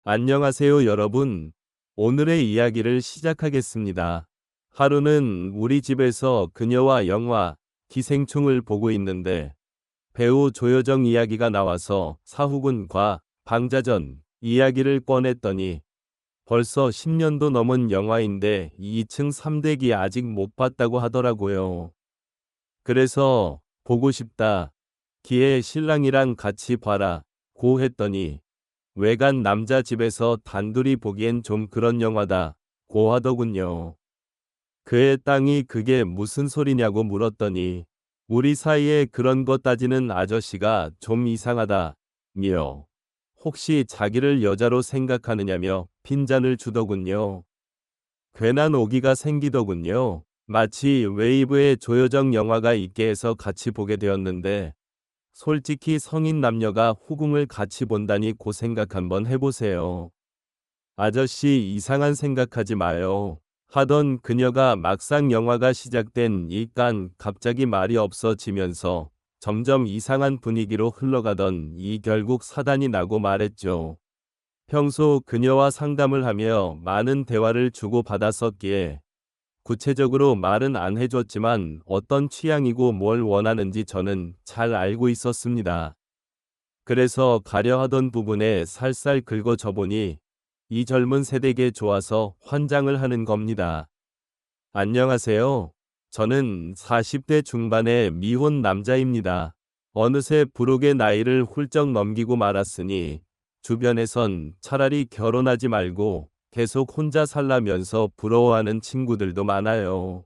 안녕하세요, 여러분. 오늘의 이야기를 시작하겠습니다. 하루는 우리 집에서 그녀와 영화 기생충을 보고 있는데 배우 조여정 이야기가 나와서 사후군과 방자전 이야기를 꺼냈더니 벌써 10년도 넘은 영화인데 2층 3대기 아직 못 봤다고 하더라고요. 그래서 보고 싶다. 기에 신랑이랑 같이 봐라. 고 했더니 외간 남자 집에서 단둘이 보기엔 좀 그런 영화다. 고 하더군요. 그의 땅이 그게 무슨 소리냐고 물었더니 우리 사이에 그런 거 따지는 아저씨가 좀 이상하다. 며 혹시 자기를 여자로 생각하느냐며 핀잔을 주더군요. 괜한 오기가 생기더군요. 마치 웨이브에 조여정 영화가 있게 해서 같이 보게 되었는데 솔직히 성인 남녀가 후궁을 같이 본다니 고 생각 한번 해보세요. 아저씨 이상한 생각하지 마요. 하던 그녀가 막상 영화가 시작된 이깐 갑자기 말이 없어지면서 점점 이상한 분위기로 흘러가던 이 결국 사단이 나고 말했죠. 평소 그녀와 상담을 하며 많은 대화를 주고받았었기에 구체적으로 말은 안 해줬지만 어떤 취향이고 뭘 원하는지 저는 잘 알고 있었습니다. 그래서 가려 하던 부분에 살살 긁어줘 보니 이 젊은 세대에게 좋아서 환장을 하는 겁니다. 안녕하세요. 저는 40대 중반의 미혼 남자입니다. 어느새 부록의 나이를 훌쩍 넘기고 말았으니 주변에선 차라리 결혼하지 말고 계속 혼자 살라면서 부러워하는 친구들도 많아요.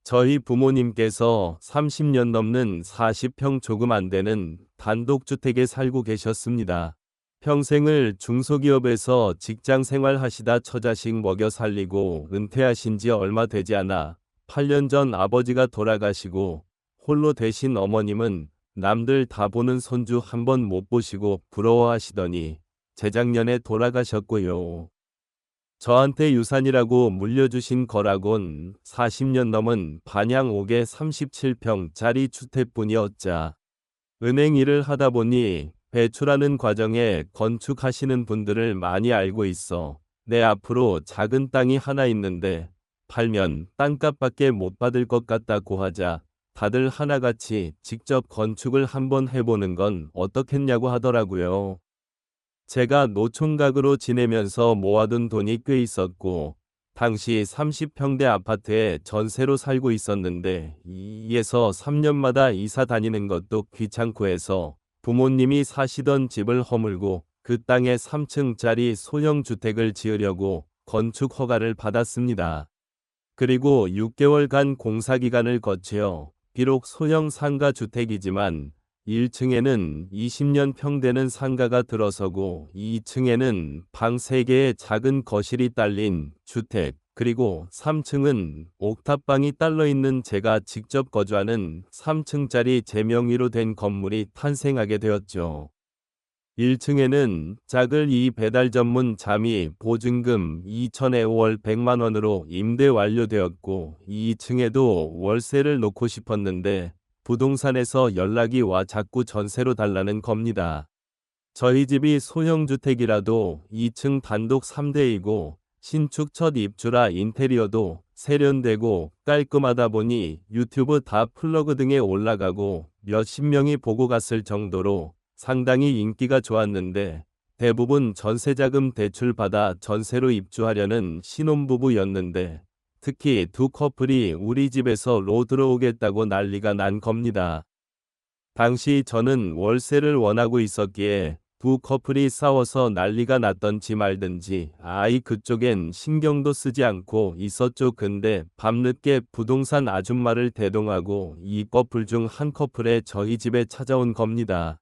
저희 부모님께서 30년 넘는 40평 조금 안 되는 단독주택에 살고 계셨습니다. 평생을 중소기업에서 직장 생활하시다 처자식 먹여 살리고 은퇴하신 지 얼마 되지 않아 8년 전 아버지가 돌아가시고 홀로 되신 어머님은 남들 다 보는 손주 한 번 못 보시고 부러워하시더니 재작년에 돌아가셨고요. 저한테 유산이라고 물려주신 거라곤 40년 넘은 반양 옥의 37평짜리 주택뿐이었자. 은행 일을 하다 보니 배출하는 과정에 건축하시는 분들을 많이 알고 있어. 내 앞으로 작은 땅이 하나 있는데 팔면 땅값밖에 못 받을 것 같다고 하자 다들 하나같이 직접 건축을 한번 해보는 건 어떻겠냐고 하더라고요. 제가 노총각으로 지내면서 모아둔 돈이 꽤 있었고 당시 30평대 아파트에 전세로 살고 있었는데 이에서 3년마다 이사 다니는 것도 귀찮고 해서 부모님이 사시던 집을 허물고 그 땅에 3층짜리 소형 주택을 지으려고 건축 허가를 받았습니다. 그리고 6개월간 공사기간을 거쳐 비록 소형 상가 주택이지만 1층에는 20년 평 되는 상가가 들어서고 2층에는 방 3개의 작은 거실이 딸린 주택, 그리고 3층은 옥탑방이 딸려 있는 제가 직접 거주하는 3층짜리 제 명의로 된 건물이 탄생하게 되었죠. 1층에는 짝을 이 배달 전문 잠이 보증금 2천에 월 100만 원으로 임대 완료되었고 2층에도 월세를 놓고 싶었는데 부동산에서 연락이 와 자꾸 전세로 달라는 겁니다. 저희 집이 소형주택이라도 2층 단독 3대이고 신축 첫 입주라 인테리어도 세련되고 깔끔하다 보니 유튜브 다 플러그 등에 올라가고 몇십 명이 보고 갔을 정도로 상당히 인기가 좋았는데 대부분 전세자금 대출받아 전세로 입주하려는 신혼부부였는데 특히 두 커플이 우리 집에서 로 들어오겠다고 난리가 난 겁니다. 당시 저는 월세를 원하고 있었기에 두 커플이 싸워서 난리가 났던지 말든지 아이 그쪽엔 신경도 쓰지 않고 있었죠. 근데 밤늦게 부동산 아줌마를 대동하고 이 커플 중 한 커플에 저희 집에 찾아온 겁니다.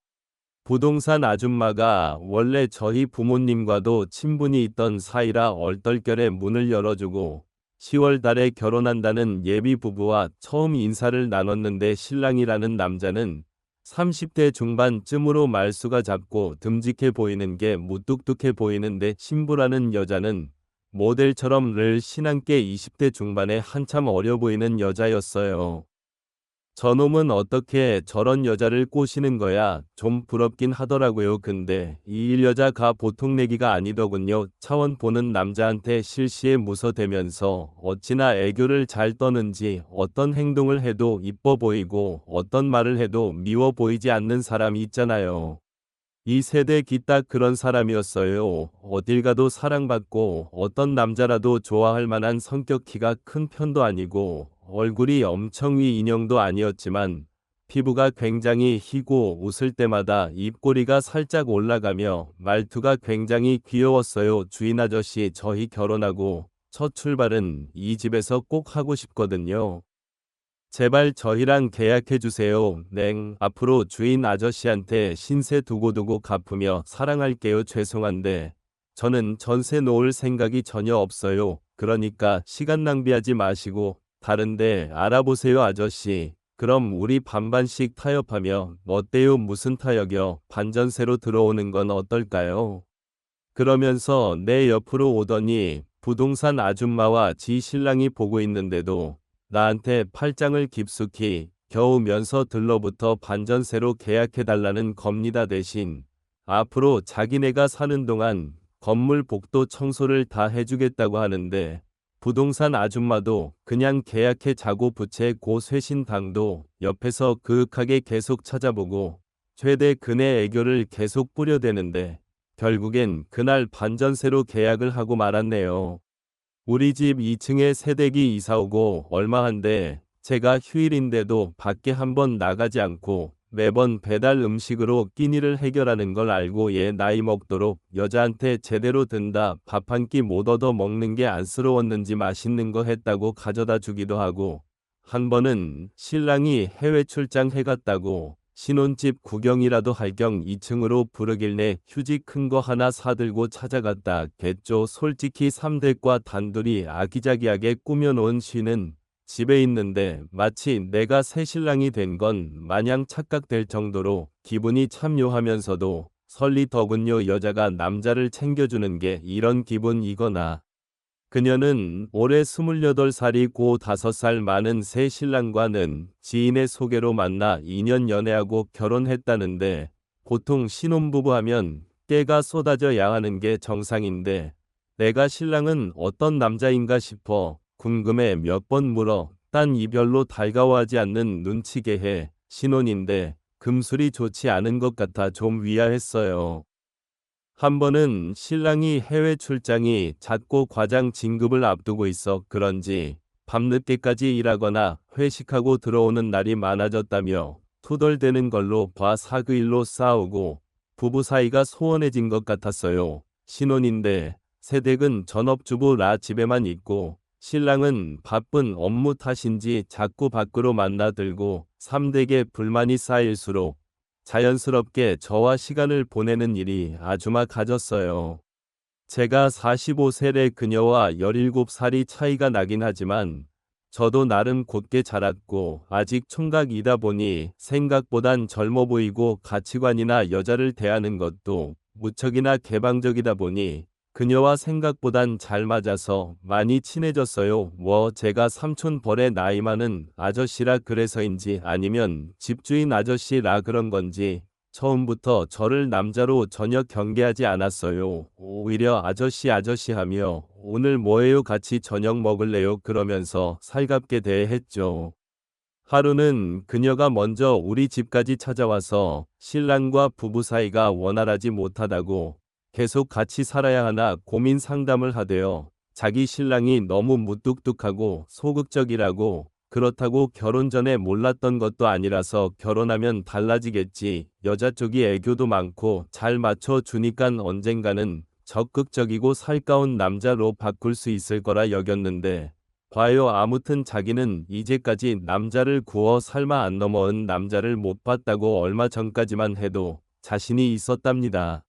부동산 아줌마가 원래 저희 부모님과도 친분이 있던 사이라 얼떨결에 문을 열어주고 10월 달에 결혼한다는 예비 부부와 처음 인사를 나눴는데 신랑이라는 남자는 30대 중반쯤으로 말수가 작고 듬직해 보이는 게 무뚝뚝해 보이는데 신부라는 여자는 모델처럼 늘 신한께 20대 중반에 한참 어려 보이는 여자였어요. 저놈은 어떻게 저런 여자를 꼬시는 거야? 좀 부럽긴 하더라고요. 근데 이 일 여자가 보통 내기가 아니더군요. 차원 보는 남자한테 실시에 무서대면서 어찌나 애교를 잘 떠는지 어떤 행동을 해도 이뻐 보이고 어떤 말을 해도 미워 보이지 않는 사람이 있잖아요. 이 세대 기딱 그런 사람이었어요. 어딜 가도 사랑받고 어떤 남자라도 좋아할 만한 성격 키가 큰 편도 아니고 얼굴이 엄청 위 인형도 아니었지만 피부가 굉장히 희고 웃을 때마다 입꼬리가 살짝 올라가며 말투가 굉장히 귀여웠어요. 주인 아저씨 저희 결혼하고 첫 출발은 이 집에서 꼭 하고 싶거든요. 제발 저희랑 계약해주세요. 냉. 앞으로 주인 아저씨한테 신세 두고두고 갚으며 사랑할게요. 죄송한데 저는 전세 놓을 생각이 전혀 없어요. 그러니까 시간 낭비하지 마시고 다른데 알아보세요 아저씨. 그럼 우리 반반씩 타협하며 어때요? 무슨 타협이요? 반전세로 들어오는 건 어떨까요? 그러면서 내 옆으로 오더니 부동산 아줌마와 지 신랑이 보고 있는데도 나한테 팔짱을 깊숙이 겨우면서 들러부터 반전세로 계약해달라는 겁니다. 대신 앞으로 자기네가 사는 동안 건물 복도 청소를 다 해주겠다고 하는데 부동산 아줌마도 그냥 계약해 자고 부채 고 쇄신당도 옆에서 그윽하게 계속 찾아보고 최대 근의 애교를 계속 뿌려대는데 결국엔 그날 반전세로 계약을 하고 말았네요. 우리 집 2층에 새댁이 이사 오고 얼마 한데 제가 휴일인데도 밖에 한번 나가지 않고 매번 배달 음식으로 끼니를 해결하는 걸 알고 얘 나이 먹도록 여자한테 제대로 든다 밥 한 끼 못 얻어 먹는 게 안쓰러웠는지 맛있는 거 했다고 가져다 주기도 하고 한 번은 신랑이 해외 출장 해갔다고 신혼집 구경이라도 할 겸 2층으로 부르길래 휴지 큰 거 하나 사들고 찾아갔다 겠죠. 솔직히 3대과 단둘이 아기자기하게 꾸며놓은 쉬는 집에 있는데 마치 내가 새신랑이 된 건 마냥 착각될 정도로 기분이 참 묘하면서도 설리더군요. 여자가 남자를 챙겨주는 게 이런 기분이거나 그녀는 올해 28살이 고 5살 많은 새 신랑과는 지인의 소개로 만나 2년 연애하고 결혼했다는데 보통 신혼부부 하면 깨가 쏟아져야 하는 게 정상인데 내가 신랑은 어떤 남자인가 싶어 궁금해 몇 번 물어 딴 이별로 달가워하지 않는 눈치게 해 신혼인데 금술이 좋지 않은 것 같아 좀 위화했어요. 한 번은 신랑이 해외 출장이 잦고 과장 진급을 앞두고 있어 그런지 밤늦게까지 일하거나 회식하고 들어오는 날이 많아졌다며 투덜대는 걸로 봐 사그일로 싸우고 부부 사이가 소원해진 것 같았어요. 신혼인데 새댁은 전업주부라 집에만 있고 신랑은 바쁜 업무 탓인지 자꾸 밖으로 만나들고 3댁에 불만이 쌓일수록 자연스럽게 저와 시간을 보내는 일이 아주마 가졌어요. 제가 45세의 그녀와 17살이 차이가 나긴 하지만 저도 나름 곧게 자랐고 아직 총각이다 보니 생각보단 젊어 보이고 가치관이나 여자를 대하는 것도 무척이나 개방적이다 보니 그녀와 생각보단 잘 맞아서 많이 친해졌어요. 제가 삼촌 벌의 나이 많은 아저씨라 그래서인지 아니면 집주인 아저씨라 그런 건지 처음부터 저를 남자로 전혀 경계하지 않았어요. 오히려 아저씨 아저씨 하며 오늘 뭐해요 같이 저녁 먹을래요 그러면서 살갑게 대했죠. 하루는 그녀가 먼저 우리 집까지 찾아와서 신랑과 부부 사이가 원활하지 못하다고 계속 같이 살아야 하나 고민 상담을 하대요. 자기 신랑이 너무 무뚝뚝하고 소극적이라고 그렇다고 결혼 전에 몰랐던 것도 아니라서 결혼하면 달라지겠지. 여자 쪽이 애교도 많고 잘 맞춰주니깐 언젠가는 적극적이고 살가운 남자로 바꿀 수 있을 거라 여겼는데 봐요. 아무튼 자기는 이제까지 남자를 구워 삶아 안 넘어은 남자를 못 봤다고 얼마 전까지만 해도 자신이 있었답니다.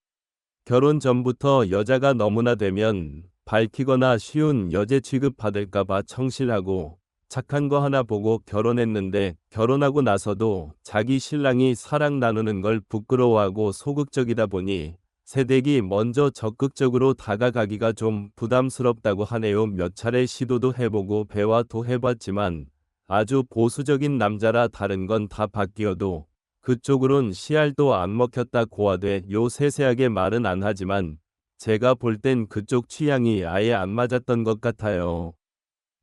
결혼 전부터 여자가 너무나 되면 밝히거나 쉬운 여제 취급받을까봐 청실하고 착한 거 하나 보고 결혼했는데 결혼하고 나서도 자기 신랑이 사랑 나누는 걸 부끄러워하고 소극적이다 보니 새댁이 먼저 적극적으로 다가가기가 좀 부담스럽다고 하네요. 몇 차례 시도도 해보고 배화도 해봤지만 아주 보수적인 남자라 다른 건 다 바뀌어도 그쪽으론 씨알도 안 먹혔다 고하되 요 세세하게 말은 안 하지만 제가 볼 땐 그쪽 취향이 아예 안 맞았던 것 같아요.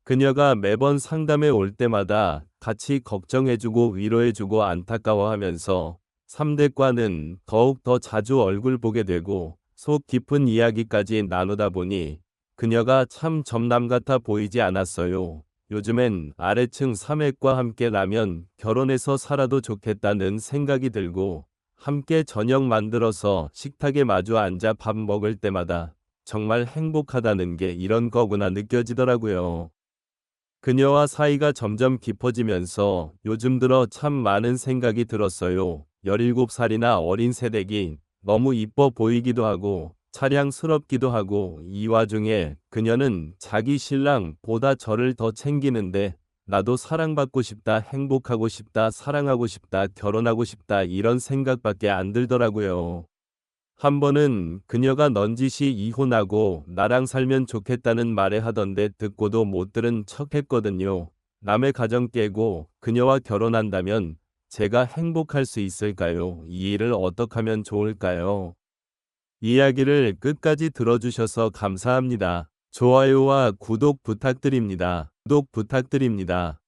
그녀가 매번 상담에 올 때마다 같이 걱정해주고 위로해주고 안타까워하면서 3대과는 더욱 더 자주 얼굴 보게 되고 속 깊은 이야기까지 나누다 보니 그녀가 참 점남 같아 보이지 않았어요. 요즘엔 아래층 3회과 함께라면 결혼해서 살아도 좋겠다는 생각이 들고 함께 저녁 만들어서 식탁에 마주 앉아 밥 먹을 때마다 정말 행복하다는 게 이런 거구나 느껴지더라고요. 그녀와 사이가 점점 깊어지면서 요즘 들어 참 많은 생각이 들었어요. 17살이나 어린 새댁이 너무 이뻐 보이기도 하고 차량스럽기도 하고 이 와중에 그녀는 자기 신랑보다 저를 더 챙기는데 나도 사랑받고 싶다, 행복하고 싶다, 사랑하고 싶다, 결혼하고 싶다 이런 생각밖에 안 들더라고요. 한 번은 그녀가 넌지시 이혼하고 나랑 살면 좋겠다는 말에 하던데 듣고도 못 들은 척 했거든요. 남의 가정 깨고 그녀와 결혼한다면 제가 행복할 수 있을까요? 이 일을 어떻게 하면 좋을까요? 이야기를 끝까지 들어주셔서 감사합니다. 좋아요와 구독 부탁드립니다. 구독 부탁드립니다.